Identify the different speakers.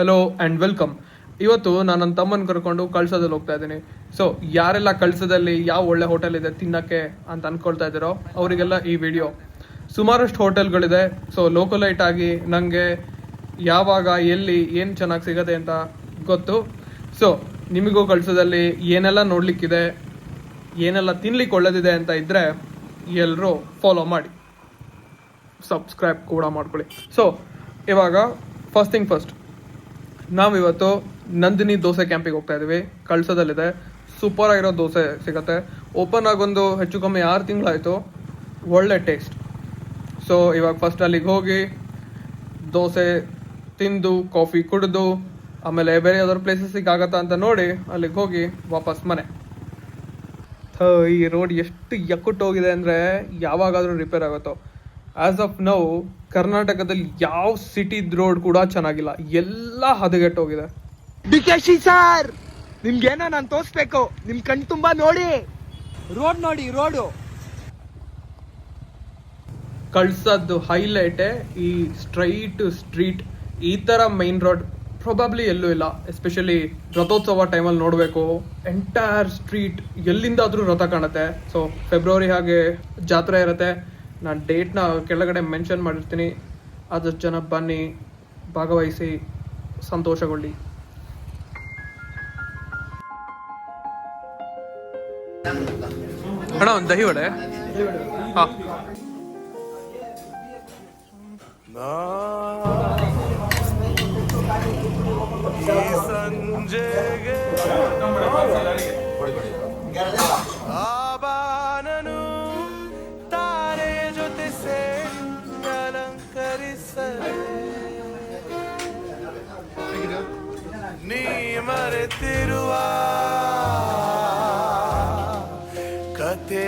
Speaker 1: Hello and welcome. ಇವತ್ತು ನಾನು ನನ್ನ ತಮ್ಮನ ಕರ್ಕೊಂಡು ಕಳ್ಸೋದಲ್ಲಿ ಹೋಗ್ತಾ ಇದ್ದೀನಿ. ಸೊ ಯಾರೆಲ್ಲ ಕಳ್ಸೋದಲ್ಲಿ ಯಾವ ಒಳ್ಳೆ ಹೋಟೆಲ್ ಇದೆ ತಿನ್ನಕ್ಕೆ ಅಂತ ಅನ್ಕೊಳ್ತಾ ಇದ್ದೀರೋ ಅವರಿಗೆಲ್ಲ ಈ ವಿಡಿಯೋ. ಸುಮಾರಷ್ಟು ಹೋಟೆಲ್ಗಳಿದೆ. ಸೊ ಲೋಕಲೈಟ್ ಆಗಿ ನನಗೆ ಯಾವಾಗ ಎಲ್ಲಿ ಏನು ಚೆನ್ನಾಗಿ ಸಿಗತ್ತೆ ಅಂತ ಗೊತ್ತು. ಸೊ ನಿಮಗೂ ಕಳ್ಸೋದಲ್ಲಿ ಏನೆಲ್ಲ ನೋಡ್ಲಿಕ್ಕಿದೆ, ಏನೆಲ್ಲ ತಿನ್ಲಿಕ್ಕೆ ಒಳ್ಳೇದಿದೆ ಅಂತ ಇದ್ದರೆ ಎಲ್ಲರೂ ಫಾಲೋ ಮಾಡಿ, ಸಬ್ಸ್ಕ್ರೈಬ್ ಕೂಡ ಮಾಡ್ಕೊಳ್ಳಿ. ಸೊ ಇವಾಗ ಫಸ್ಟ್ ಥಿಂಗ್ ಫಸ್ಟ್, ನಾವಿವತ್ತು ನಂದಿನಿ ದೋಸೆ ಕ್ಯಾಂಪಿಗೆ ಹೋಗ್ತಾ ಇದ್ದೀವಿ. ಕಳ್ಸೋದಲ್ಲಿದೆ. ಸೂಪರ್ ಆಗಿರೋ ದೋಸೆ ಸಿಗುತ್ತೆ. ಓಪನ್ ಆಗೊಂದು ಹೆಚ್ಚು ಕಮ್ಮಿ 6 ತಿಂಗಳಾಯಿತು. ಒಳ್ಳೆ ಟೇಸ್ಟ್. ಸೊ ಇವಾಗ ಫಸ್ಟ್ ಅಲ್ಲಿಗೆ ಹೋಗಿ ದೋಸೆ ತಿಂದು ಕಾಫಿ ಕುಡಿದು ಆಮೇಲೆ ಬೇರೆ ಯಾವ್ದಾದ್ರು ಪ್ಲೇಸಸ್ಸಿಗೆ ಆಗತ್ತಾ ಅಂತ ನೋಡಿ ಅಲ್ಲಿಗೆ ಹೋಗಿ ವಾಪಸ್ ಮನೆ. ಈ ರೋಡ್ ಎಷ್ಟು ಎಕ್ಕುಟ್ಟೋಗಿದೆ ಅಂದರೆ ಯಾವಾಗಾದರೂ ರಿಪೇರ್ ಆಗುತ್ತೋ. ಆ್ಯಸ್ ಆಫ್ ನೌ ಕರ್ನಾಟಕದಲ್ಲಿ ಯಾವ ಸಿಟಿ ರೋಡ್ ಕೂಡ ಚೆನ್ನಾಗಿಲ್ಲ, ಎಲ್ಲ ಹದಗೆಟ್ಟೋಗಿದೆ.
Speaker 2: ಡಿಕೆಶಿ ಸರ್, ನಿಮ್ಗೇನೋ ನಾನು ತೋರಿಸ್ಬೇಕು. ನಿಮ್ ಕಣ್ ತುಂಬಾ ನೋಡಿ, ರೋಡ್ ನೋಡಿ. ರೋಡು
Speaker 1: ಕಳ್ಸದ್ದು ಹೈಲೈಟೇ ಈ ಸ್ಟ್ರೀಟ್. ಈ ಥರ ಮೈನ್ ರೋಡ್ ಪ್ರೊಬಾಬ್ಲಿ ಎಲ್ಲೂ ಇಲ್ಲ. ಎಸ್ಪೆಷಲಿ ರಥೋತ್ಸವ ಟೈಮಲ್ಲಿ ನೋಡಬೇಕು. ಎಂಟೈರ್ ಸ್ಟ್ರೀಟ್ ಎಲ್ಲಿಂದಾದರೂ ರಥ ಕಾಣುತ್ತೆ. ಸೊ ಫೆಬ್ರವರಿ ಹಾಗೆ ಜಾತ್ರೆ ಇರುತ್ತೆ. ನಾನು ಡೇಟ್ನ ಕೆಳಗಡೆ ಮೆನ್ಷನ್ ಮಾಡಿರ್ತೀನಿ. ಆದಷ್ಟು ಜನ ಬನ್ನಿ, ಭಾಗವಹಿಸಿ, ಸಂತೋಷಗೊಳ್ಳಿ. ಅಣ್ಣ ಒಂದು ದಹಿ ವಡೆ. ಹಾಂ,
Speaker 3: ಸಂಜೆಗೆ ಆಬಾನನು ತಾರೆ ಜೊತೆ ಸೇರಿ ಅಲಂಕರಿಸಲೇ ನೀ ಮರೆತಿರುವ ಕತೆ